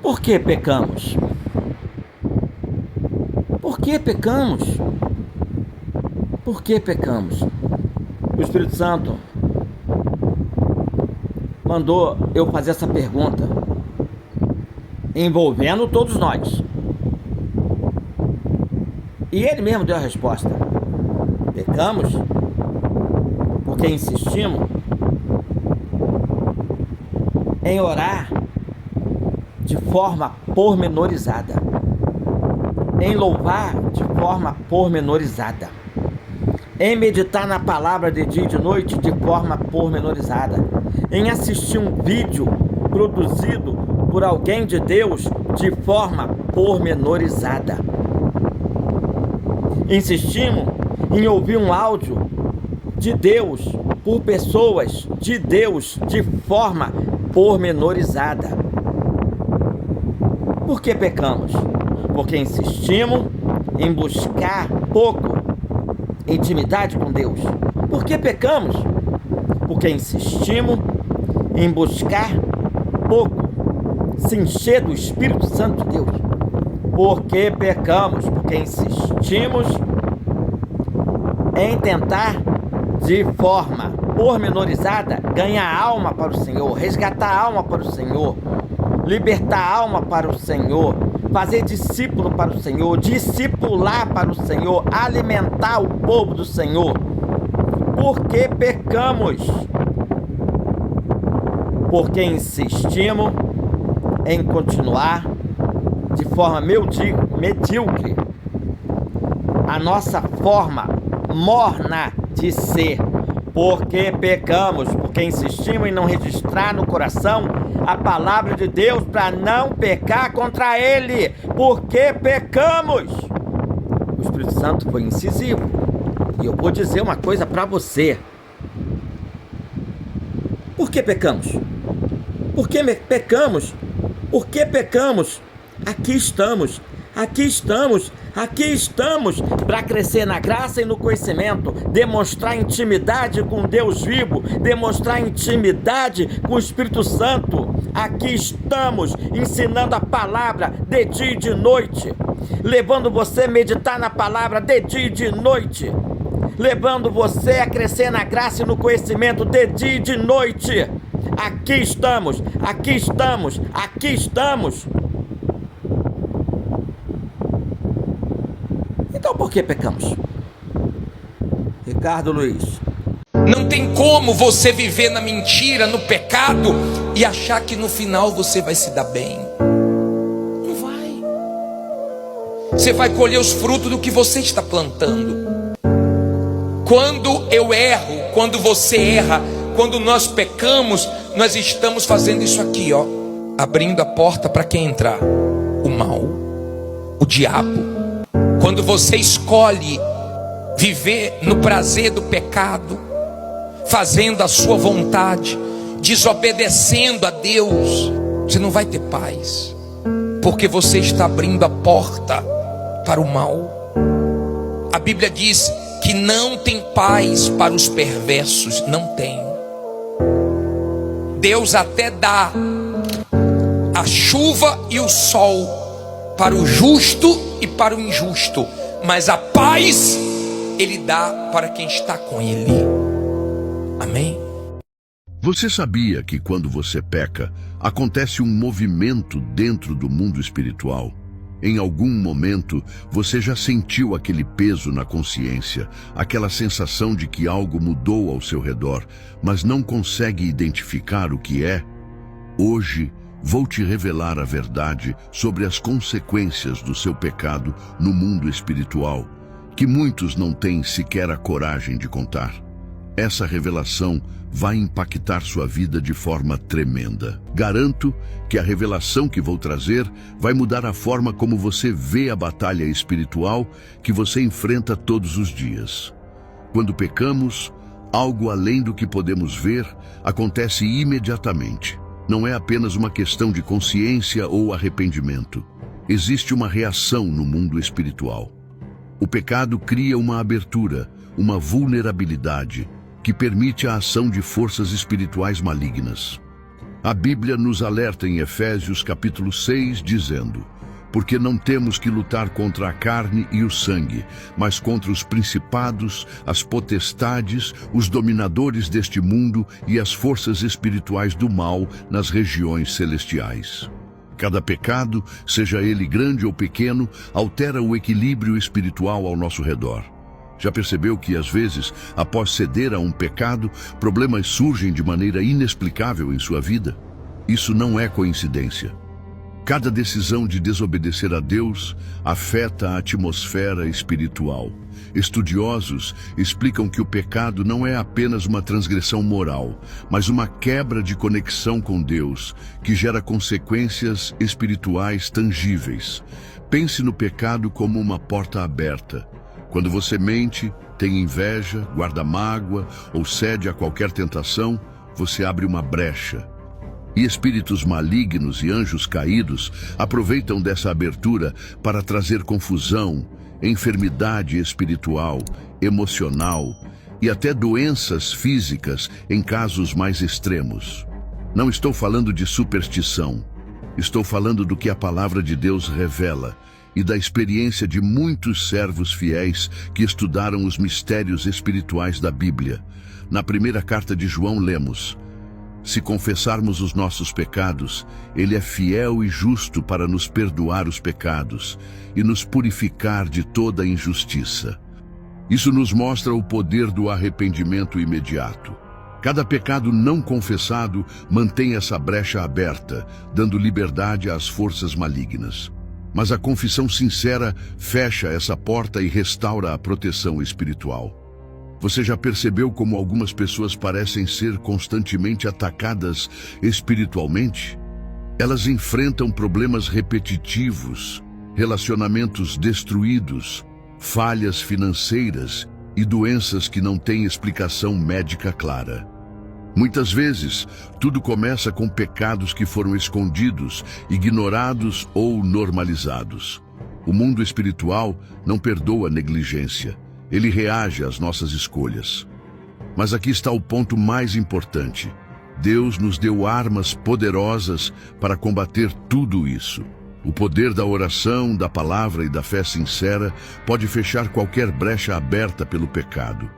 Por que pecamos? Por que pecamos? Por que pecamos? O Espírito Santo mandou eu fazer essa pergunta, envolvendo todos nós. E ele mesmo deu a resposta. Pecamos porque insistimos em orar de forma pormenorizada, em louvar de forma pormenorizada, em meditar na palavra de dia e de noite de forma pormenorizada, em assistir um vídeo produzido por alguém de Deus de forma pormenorizada. Insistimos em ouvir um áudio de Deus por pessoas de Deus de forma pormenorizada. Por que pecamos? Porque insistimos em buscar pouco intimidade com Deus. Por que pecamos? Porque insistimos em buscar pouco se encher do Espírito Santo de Deus. Por que pecamos? Porque insistimos em tentar de forma pormenorizada ganhar alma para o Senhor, resgatar alma para o Senhor, libertar alma para o Senhor, fazer discípulo para o Senhor, discipular para o Senhor, alimentar o povo do Senhor. Por que pecamos? Porque insistimos em continuar de forma medíocre a nossa forma morna de ser. Porque pecamos? Porque insistimos em não registrar no coração a palavra de Deus para não pecar contra Ele. Porque pecamos? O Espírito Santo foi incisivo. E eu vou dizer uma coisa para você. Por que pecamos? Por que pecamos? Por que pecamos? Aqui estamos para crescer na graça e no conhecimento, demonstrar intimidade com Deus vivo, demonstrar intimidade com o Espírito Santo. Aqui estamos ensinando a palavra de dia e de noite, levando você a meditar na palavra de dia e de noite, levando você a crescer na graça e no conhecimento de dia e de noite. Aqui estamos. Então por que pecamos? Ricardo Luiz. Não tem como você viver na mentira, no pecado e achar que no final você vai se dar bem. Não vai. Você vai colher os frutos do que você está plantando. Quando eu erro, quando você erra, quando nós pecamos, nós estamos fazendo isso aqui, ó, abrindo a porta para quem entrar? O mal, o diabo. Quando você escolhe viver no prazer do pecado, fazendo a sua vontade, desobedecendo a Deus, você não vai ter paz, porque você está abrindo a porta para o mal. A Bíblia diz que não tem paz para os perversos, não tem. Deus até dá a chuva e o sol para o justo e para o injusto, mas a paz Ele dá para quem está com Ele. Amém? Você sabia que quando você peca, acontece um movimento dentro do mundo espiritual? Em algum momento, você já sentiu aquele peso na consciência, aquela sensação de que algo mudou ao seu redor, mas não consegue identificar o que é? Hoje, vou te revelar a verdade sobre as consequências do seu pecado no mundo espiritual, que muitos não têm sequer a coragem de contar. Essa revelação vai impactar sua vida de forma tremenda. Garanto que a revelação que vou trazer vai mudar a forma como você vê a batalha espiritual que você enfrenta todos os dias. Quando pecamos, algo além do que podemos ver acontece imediatamente. Não é apenas uma questão de consciência ou arrependimento. Existe uma reação no mundo espiritual. O pecado cria uma abertura, uma vulnerabilidade, que permite a ação de forças espirituais malignas. A Bíblia nos alerta em Efésios capítulo 6, dizendo: porque não temos que lutar contra a carne e o sangue, mas contra os principados, as potestades, os dominadores deste mundo e as forças espirituais do mal nas regiões celestiais. Cada pecado, seja ele grande ou pequeno, altera o equilíbrio espiritual ao nosso redor. Já percebeu que, às vezes, após ceder a um pecado, problemas surgem de maneira inexplicável em sua vida? Isso não é coincidência. Cada decisão de desobedecer a Deus afeta a atmosfera espiritual. Estudiosos explicam que o pecado não é apenas uma transgressão moral, mas uma quebra de conexão com Deus, que gera consequências espirituais tangíveis. Pense no pecado como uma porta aberta. Quando você mente, tem inveja, guarda mágoa ou cede a qualquer tentação, você abre uma brecha. E espíritos malignos e anjos caídos aproveitam dessa abertura para trazer confusão, enfermidade espiritual, emocional e até doenças físicas em casos mais extremos. Não estou falando de superstição. Estou falando do que a palavra de Deus revela e da experiência de muitos servos fiéis que estudaram os mistérios espirituais da Bíblia. Na primeira carta de João lemos: se confessarmos os nossos pecados, Ele é fiel e justo para nos perdoar os pecados e nos purificar de toda injustiça. Isso nos mostra o poder do arrependimento imediato. Cada pecado não confessado mantém essa brecha aberta, dando liberdade às forças malignas. Mas a confissão sincera fecha essa porta e restaura a proteção espiritual. Você já percebeu como algumas pessoas parecem ser constantemente atacadas espiritualmente? Elas enfrentam problemas repetitivos, relacionamentos destruídos, falhas financeiras e doenças que não têm explicação médica clara. Muitas vezes, tudo começa com pecados que foram escondidos, ignorados ou normalizados. O mundo espiritual não perdoa negligência. Ele reage às nossas escolhas. Mas aqui está o ponto mais importante. Deus nos deu armas poderosas para combater tudo isso. O poder da oração, da palavra e da fé sincera pode fechar qualquer brecha aberta pelo pecado.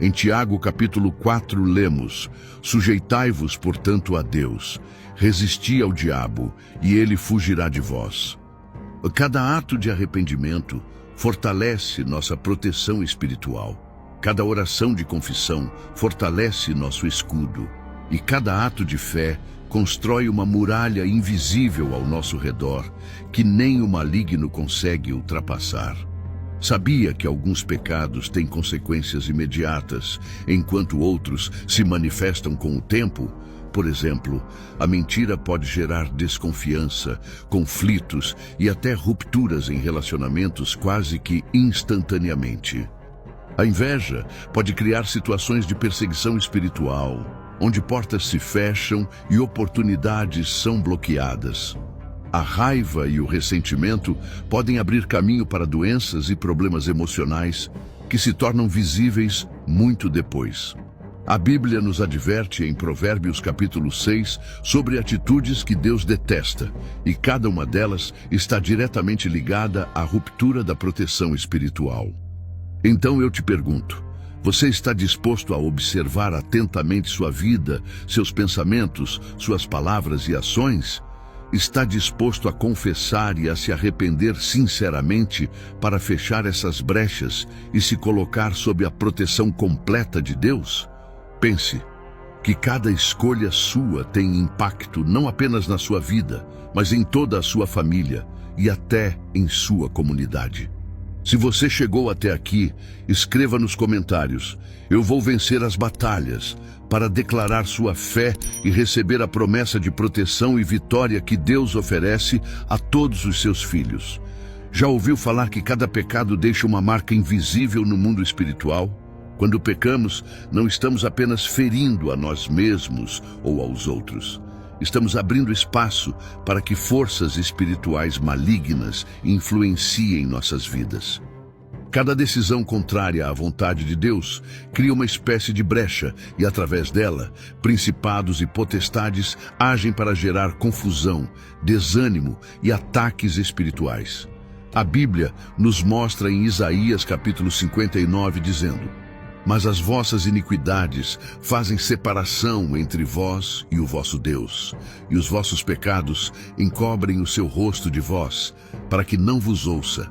Em Tiago capítulo 4 lemos: sujeitai-vos, portanto, a Deus, resisti ao diabo, e ele fugirá de vós. Cada ato de arrependimento fortalece nossa proteção espiritual. Cada oração de confissão fortalece nosso escudo. E cada ato de fé constrói uma muralha invisível ao nosso redor, que nem o maligno consegue ultrapassar. Sabia que alguns pecados têm consequências imediatas, enquanto outros se manifestam com o tempo? Por exemplo, a mentira pode gerar desconfiança, conflitos e até rupturas em relacionamentos quase que instantaneamente. A inveja pode criar situações de perseguição espiritual, onde portas se fecham e oportunidades são bloqueadas. A raiva e o ressentimento podem abrir caminho para doenças e problemas emocionais que se tornam visíveis muito depois. A Bíblia nos adverte em Provérbios capítulo 6 sobre atitudes que Deus detesta, e cada uma delas está diretamente ligada à ruptura da proteção espiritual. Então eu te pergunto, você está disposto a observar atentamente sua vida, seus pensamentos, suas palavras e ações? Está disposto a confessar e a se arrepender sinceramente para fechar essas brechas e se colocar sob a proteção completa de Deus? Pense que cada escolha sua tem impacto não apenas na sua vida, mas em toda a sua família e até em sua comunidade. Se você chegou até aqui, escreva nos comentários: eu vou vencer as batalhas, para declarar sua fé e receber a promessa de proteção e vitória que Deus oferece a todos os seus filhos. Já ouviu falar que cada pecado deixa uma marca invisível no mundo espiritual? Quando pecamos, não estamos apenas ferindo a nós mesmos ou aos outros. Estamos abrindo espaço para que forças espirituais malignas influenciem nossas vidas. Cada decisão contrária à vontade de Deus cria uma espécie de brecha e, através dela, principados e potestades agem para gerar confusão, desânimo e ataques espirituais. A Bíblia nos mostra em Isaías capítulo 59 dizendo: "Mas as vossas iniquidades fazem separação entre vós e o vosso Deus, e os vossos pecados encobrem o seu rosto de vós, para que não vos ouça."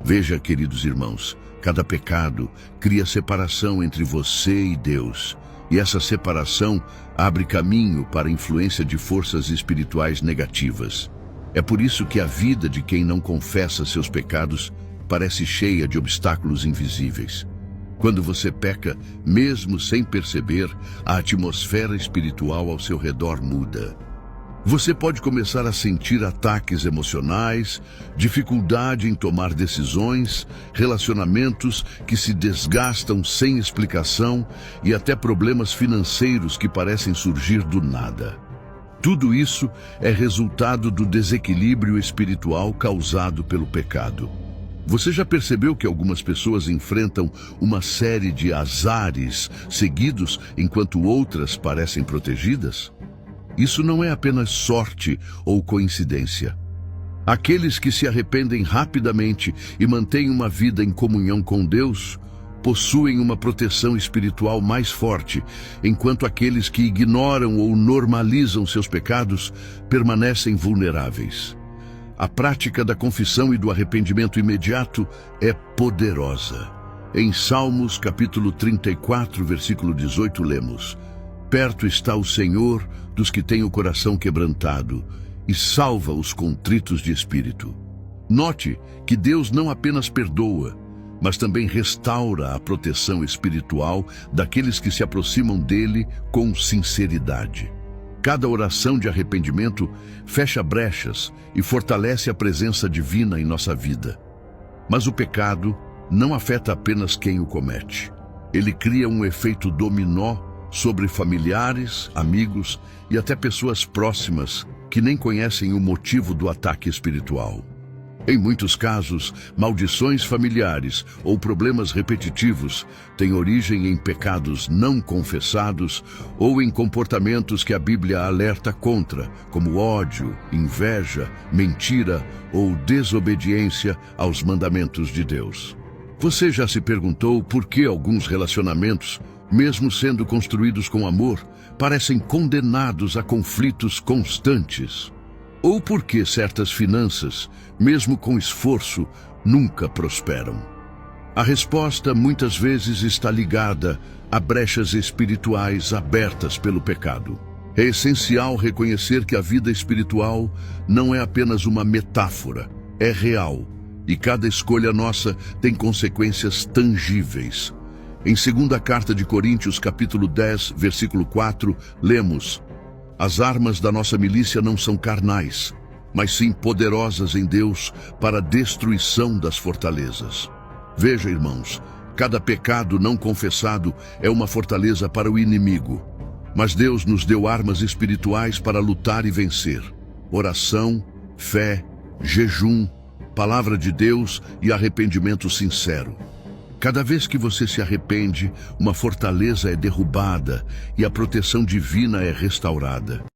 Veja, queridos irmãos, cada pecado cria separação entre você e Deus, e essa separação abre caminho para a influência de forças espirituais negativas. É por isso que a vida de quem não confessa seus pecados parece cheia de obstáculos invisíveis. Quando você peca, mesmo sem perceber, a atmosfera espiritual ao seu redor muda. Você pode começar a sentir ataques emocionais, dificuldade em tomar decisões, relacionamentos que se desgastam sem explicação e até problemas financeiros que parecem surgir do nada. Tudo isso é resultado do desequilíbrio espiritual causado pelo pecado. Você já percebeu que algumas pessoas enfrentam uma série de azares seguidos enquanto outras parecem protegidas? Isso não é apenas sorte ou coincidência. Aqueles que se arrependem rapidamente e mantêm uma vida em comunhão com Deus possuem uma proteção espiritual mais forte, enquanto aqueles que ignoram ou normalizam seus pecados permanecem vulneráveis. A prática da confissão e do arrependimento imediato é poderosa. Em Salmos capítulo 34, versículo 18, lemos: "Perto está o Senhor dos que têm o coração quebrantado e salva os contritos de espírito." Note que Deus não apenas perdoa, mas também restaura a proteção espiritual daqueles que se aproximam dele com sinceridade. Cada oração de arrependimento fecha brechas e fortalece a presença divina em nossa vida. Mas o pecado não afeta apenas quem o comete. Ele cria um efeito dominó sobre familiares, amigos e até pessoas próximas que nem conhecem o motivo do ataque espiritual. Em muitos casos, maldições familiares ou problemas repetitivos têm origem em pecados não confessados ou em comportamentos que a Bíblia alerta contra, como ódio, inveja, mentira ou desobediência aos mandamentos de Deus. Você já se perguntou por que alguns relacionamentos, mesmo sendo construídos com amor, parecem condenados a conflitos constantes? Ou por que certas finanças, mesmo com esforço, nunca prosperam? A resposta muitas vezes está ligada a brechas espirituais abertas pelo pecado. É essencial reconhecer que a vida espiritual não é apenas uma metáfora, é real, e cada escolha nossa tem consequências tangíveis. Em 2ª Carta de Coríntios, capítulo 10, versículo 4, lemos: "As armas da nossa milícia não são carnais, mas sim poderosas em Deus para a destruição das fortalezas." Veja, irmãos, cada pecado não confessado é uma fortaleza para o inimigo. Mas Deus nos deu armas espirituais para lutar e vencer: oração, fé, jejum, palavra de Deus e arrependimento sincero. Cada vez que você se arrepende, uma fortaleza é derrubada e a proteção divina é restaurada.